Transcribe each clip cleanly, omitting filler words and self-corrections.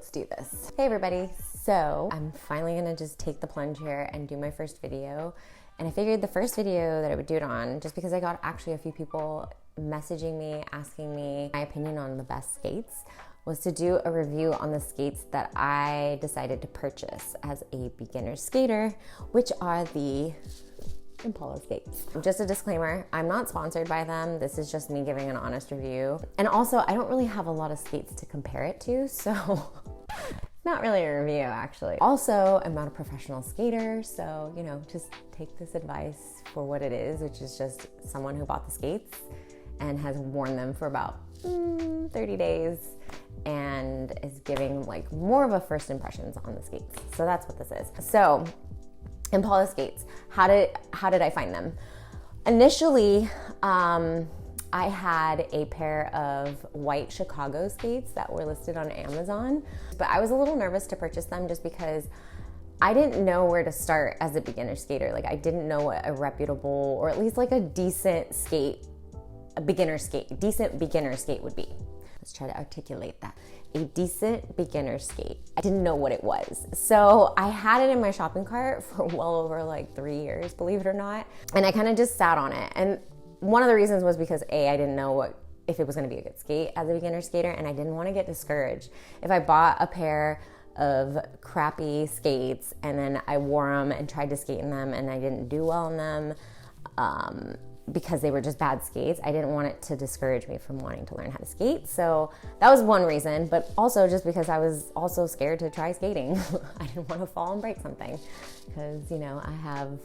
let's do this. Hey everybody, so I'm finally gonna just take the plunge here and do my first video. And I figured the first video that I would do it on, just because I got actually a few people messaging me, asking me my opinion on the best skates, was to do a review on the skates that I decided to purchase as a beginner skater, which are the Impala skates. Just a disclaimer, I'm not sponsored by them. This is just me giving an honest review. And also, I don't really have a lot of skates to compare it to, so not really a review actually. Also, I'm not a professional skater, so you know, just take this advice for what it is, which is just someone who bought the skates and has worn them for about 30 days and is giving like more of a first impressions on the skates. So that's what this is. So Impala skates, how did I find them? Initially, I had a pair of white Chicago skates that were listed on Amazon, but I was a little nervous to purchase them just because I didn't know where to start as a beginner skater. Like I didn't know what a reputable, or at least like a decent beginner skate would be. Let's try to articulate that. A decent beginner skate. I didn't know what it was. So I had it in my shopping cart for well over like 3 years, believe it or not. And I kind of just sat on it. And one of the reasons was because I didn't know if it was gonna be a good skate as a beginner skater, and I didn't wanna get discouraged. If I bought a pair of crappy skates and then I wore them and tried to skate in them and I didn't do well in them, because they were just bad skates, I didn't want it to discourage me from wanting to learn how to skate. So that was one reason, but also just because I was also scared to try skating. I didn't want to fall and break something because, you know, I have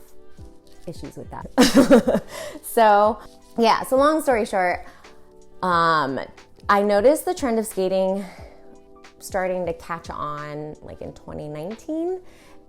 issues with that. So long story short, I noticed the trend of skating starting to catch on like in 2019.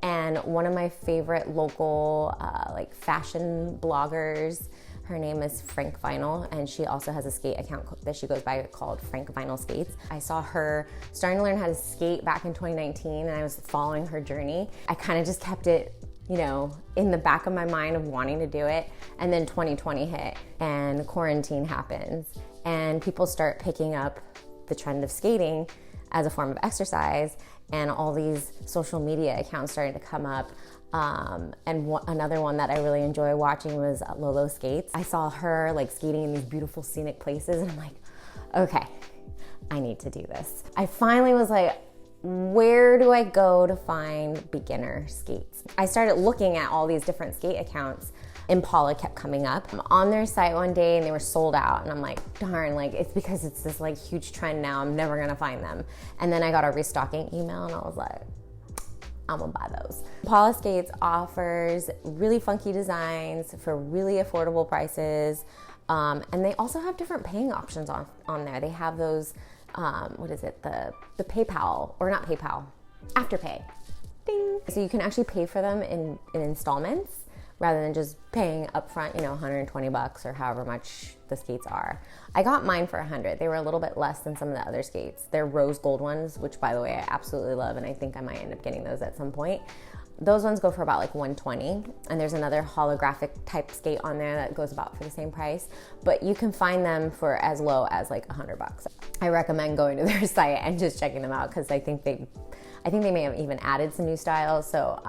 And one of my favorite local like fashion bloggers, her name is Frank Vinyl, and she also has a skate account that she goes by called Frank Vinyl Skates. I saw her starting to learn how to skate back in 2019, and I was following her journey. I kind of just kept it, you know, in the back of my mind of wanting to do it. And then 2020 hit and quarantine happens, and people start picking up the trend of skating as a form of exercise, and all these social media accounts started to come up. Another one that I really enjoy watching was Lolo Skates. I saw her like skating in these beautiful scenic places, and I'm like, okay, I need to do this. I finally was like, where do I go to find beginner skates? I started looking at all these different skate accounts. Impala kept coming up. I'm on their site one day and they were sold out, and I'm like, darn, like it's because it's this like huge trend now, I'm never gonna find them. And then I got a restocking email and I was like, I'm gonna buy those. Impala Skates offers really funky designs for really affordable prices. And they also have different paying options on there. They have those, what is it? The PayPal, or not PayPal, Afterpay. Ding. So you can actually pay for them in installments, rather than just paying upfront, you know, 120 bucks or however much the skates are. I got mine for 100. They were a little bit less than some of the other skates. They're rose gold ones, which by the way, I absolutely love, and I think I might end up getting those at some point. Those ones go for about like 120, and there's another holographic type skate on there that goes about for the same price, but you can find them for as low as like 100 bucks. I recommend going to their site and just checking them out, because I think they may have even added some new styles, so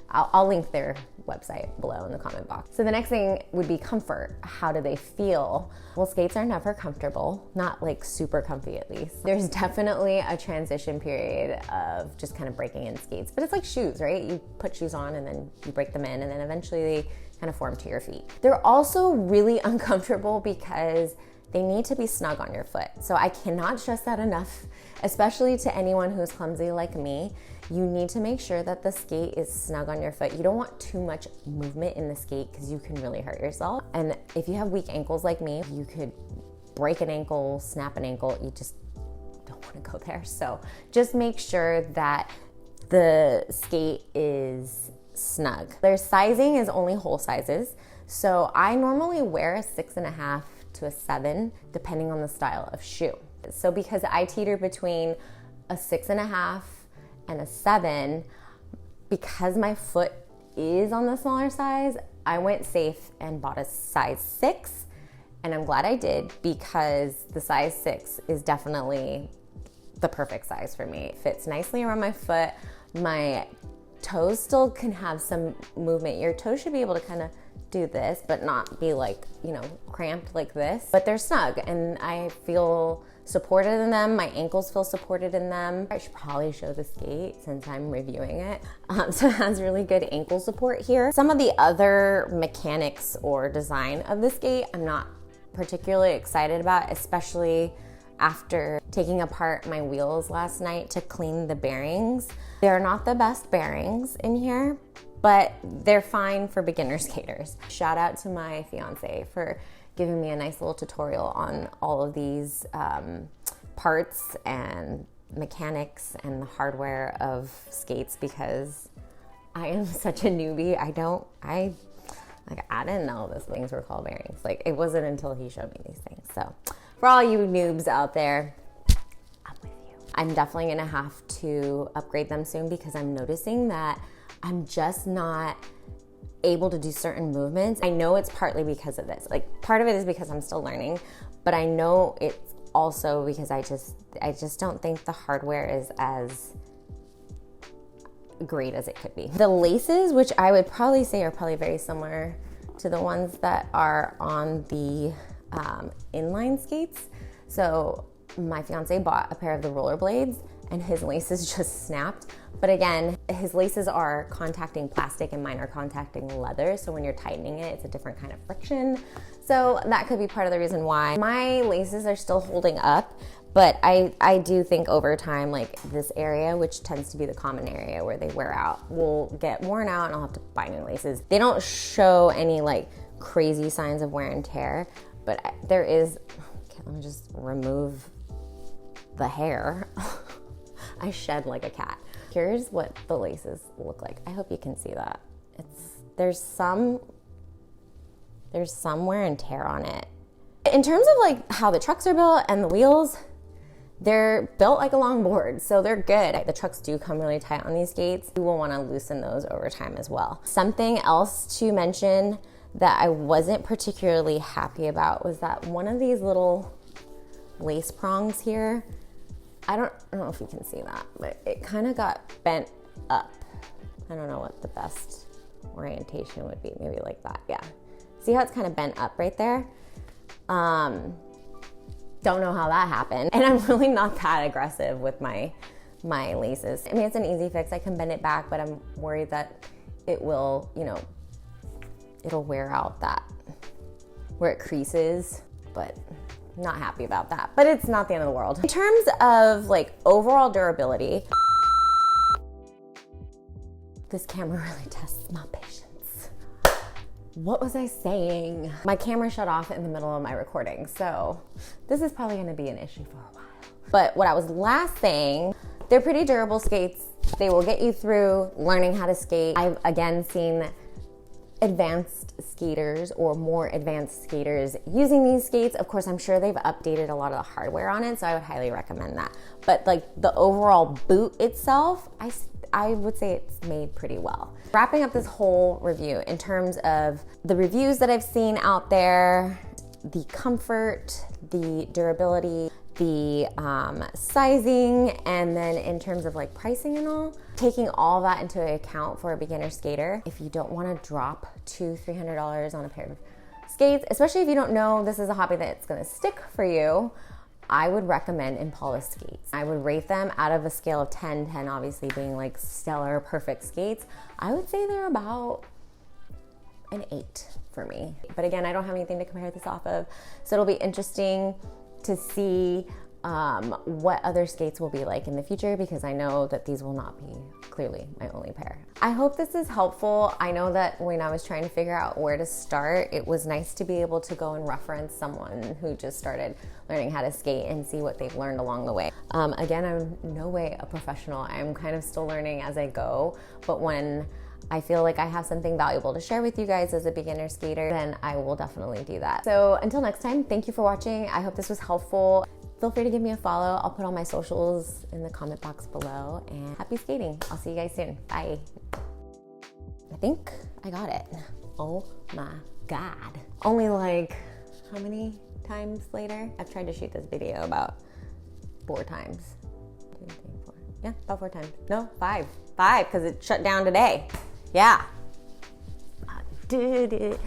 I'll link their website below in the comment box. So the next thing would be comfort. How do they feel? Well, skates are never comfortable, not like super comfy at least. There's definitely a transition period of just kind of breaking in skates, but it's like shoes, right? You put shoes on and then you break them in, and then eventually they kind of form to your feet. They're also really uncomfortable because they need to be snug on your foot. So I cannot stress that enough, especially to anyone who's clumsy like me. You need to make sure that the skate is snug on your foot. You don't want too much movement in the skate because you can really hurt yourself. And if you have weak ankles like me, you could break an ankle, snap an ankle. You just don't want to go there. So just make sure that the skate is snug. Their sizing is only whole sizes. So I normally wear a 6.5 to a 7, depending on the style of shoe. So because I teeter between a 6.5 and a 7, because my foot is on the smaller size, I went safe and bought a size 6, and I'm glad I did, because the size 6 is definitely the perfect size for me. It fits nicely around my foot. My toes still can have some movement. Your toes should be able to kind of do this, but not be like, you know, cramped like this. But they're snug and I feel supported in them. My ankles feel supported in them. I should probably show the skate since I'm reviewing it. So it has really good ankle support here. Some of the other mechanics or design of the skate I'm not particularly excited about, especially after taking apart my wheels last night to clean the bearings. They're not the best bearings in here, but they're fine for beginner skaters. Shout out to my fiance for giving me a nice little tutorial on all of these parts and mechanics and the hardware of skates, because I am such a newbie. I didn't know those things were called bearings. Like, it wasn't until he showed me these things. So for all you noobs out there, I'm with you. I'm definitely gonna have to upgrade them soon because I'm noticing that I'm just not able to do certain movements. I know it's partly because of this. Like, part of it is because I'm still learning, but I know it's also because I just don't think the hardware is as great as it could be. The laces, which I would probably say are probably very similar to the ones that are on the inline skates. So my fiance bought a pair of the rollerblades and his laces just snapped. But again, his laces are contacting plastic and mine are contacting leather. So when you're tightening it, it's a different kind of friction. So that could be part of the reason why my laces are still holding up. But I do think over time, like, this area, which tends to be the common area where they wear out, will get worn out and I'll have to buy new laces. They don't show any like crazy signs of wear and tear, but there is, okay, let me just remove the hair. I shed like a cat. Here's what the laces look like. I hope you can see that. There's some wear and tear on it. In terms of like how the trucks are built and the wheels, they're built like a longboard, so they're good. The trucks do come really tight on these skates. You will want to loosen those over time as well. Something else to mention that I wasn't particularly happy about was that one of these little lace prongs here, I don't know if you can see that, but it kind of got bent up. I don't know what the best orientation would be. Maybe like that, yeah. See how it's kind of bent up right there? Don't know how that happened. And I'm really not that aggressive with my laces. I mean, it's an easy fix. I can bend it back, but I'm worried that it will, you know, it'll wear out that, where it creases, but not happy about that. But it's not the end of the world. In terms of like overall durability, this camera really tests my patience. What was I saying? My camera shut off in the middle of my recording, so this is probably gonna be an issue for a while. But what I was last saying, they're pretty durable skates. They will get you through learning how to skate. I've again seen advanced skaters or more advanced skaters using these skates. Of course, I'm sure they've updated a lot of the hardware on it, so I would highly recommend that. But like the overall boot itself, I would say it's made pretty well. Wrapping up this whole review in terms of the reviews that I've seen out there, the comfort, the durability, the sizing, and then in terms of like pricing and all, taking all that into account for a beginner skater, if you don't want to drop $200-300 on a pair of skates, especially if you don't know this is a hobby that's going to stick for you, I would recommend Impala skates. I would rate them out of a scale of 10, 10 obviously being like stellar, perfect skates. I would say they're about an 8 for me. But again, I don't have anything to compare this off of, so it'll be interesting to see what other skates will be like in the future, because I know that these will not be clearly my only pair. I hope this is helpful. I know that when I was trying to figure out where to start, it was nice to be able to go and reference someone who just started learning how to skate and see what they've learned along the way. Again, I'm no way a professional. I'm kind of still learning as I go, but when I feel like I have something valuable to share with you guys as a beginner skater, then I will definitely do that. So until next time, thank you for watching. I hope this was helpful. Feel free to give me a follow. I'll put all my socials in the comment box below, and happy skating. I'll see you guys soon. Bye. I think I got it. Oh my God. Only like, how many times later? I've tried to shoot this video about 4 times. Yeah, about 4 times. No, 5. 5, because it shut down today. Yeah. I did it.